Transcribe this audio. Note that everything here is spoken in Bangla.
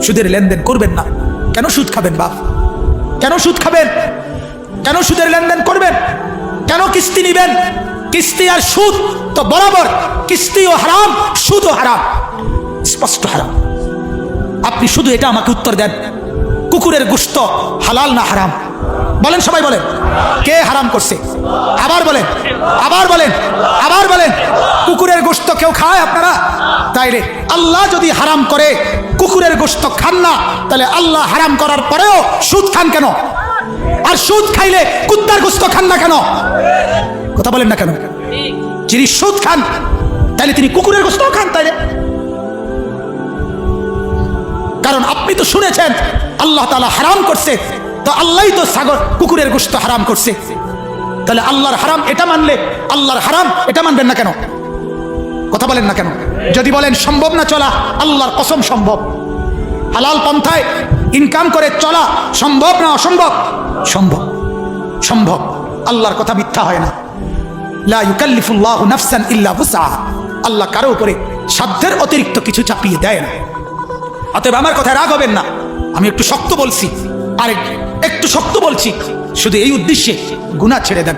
সুদের লেনদেন করবেন না। কেন সুদ খাবেন বাপ? কেন সুদ খাবেন? কেন সুদের লেনদেন করবেন? কেন কিস্তি নিবেন? কিস্তি আর সুদ তো বরাবর, কিস্তিও হারাম, সুদও হারাম, স্পষ্ট হারাম। আপনি শুধু এটা আমাকে উত্তর দেন, কুকুরের গোশত হালাল না হারাম? বলেন, সবাই বলেন, কে হারাম করছে? আবার বলেন, আবার বলেন, আবার বলেন। কুকুরের গোশত কেউ খায় আপনারা? তাইলে আল্লাহ যদি হারাম করে কুকুরের গোশত খান না, তাহলে আল্লাহ হারাম করার পরেও সুদ খান কেন? আর সুদ খাইলে কুত্তার গোশত খান না কেন? কথা বলেন না কেন? যিনি সুদ খান তাহলে তিনি কুকুরের গোশত খান, তাইলে? কারণ আপনি তো শুনেছেন আল্লাহ তাআলা হারাম করছে, তো আল্লাহই তো কুকুরের গোশত হারাম করছে। তাহলে আল্লাহর হারাম এটা মানলে আল্লাহর হারাম এটা মানবেন না কেন? কথা বলেন না কেন? যদি বলেন সম্ভব না চলা, আল্লাহর কসম সম্ভব। হালাল পন্থায় ইনকাম করে চলা সম্ভব না অসম্ভব? সম্ভব, সম্ভব। আল্লাহর কথা মিথ্যা হয় না। লা ইউকাল্লিফুল্লাহু নাফসান ইল্লা ওয়াসআহা। আল্লাহ কারো উপরে সাধ্যের অতিরিক্ত কিছু চাপিয়ে দেয় না। অতএব আমার কথায় রাগ হবেন না, আমি একটু শক্ত বলছি, আর একটু শক্ত বলছি, শুধু এই উদ্দেশ্যে গুনাহ ছেড়ে দেন।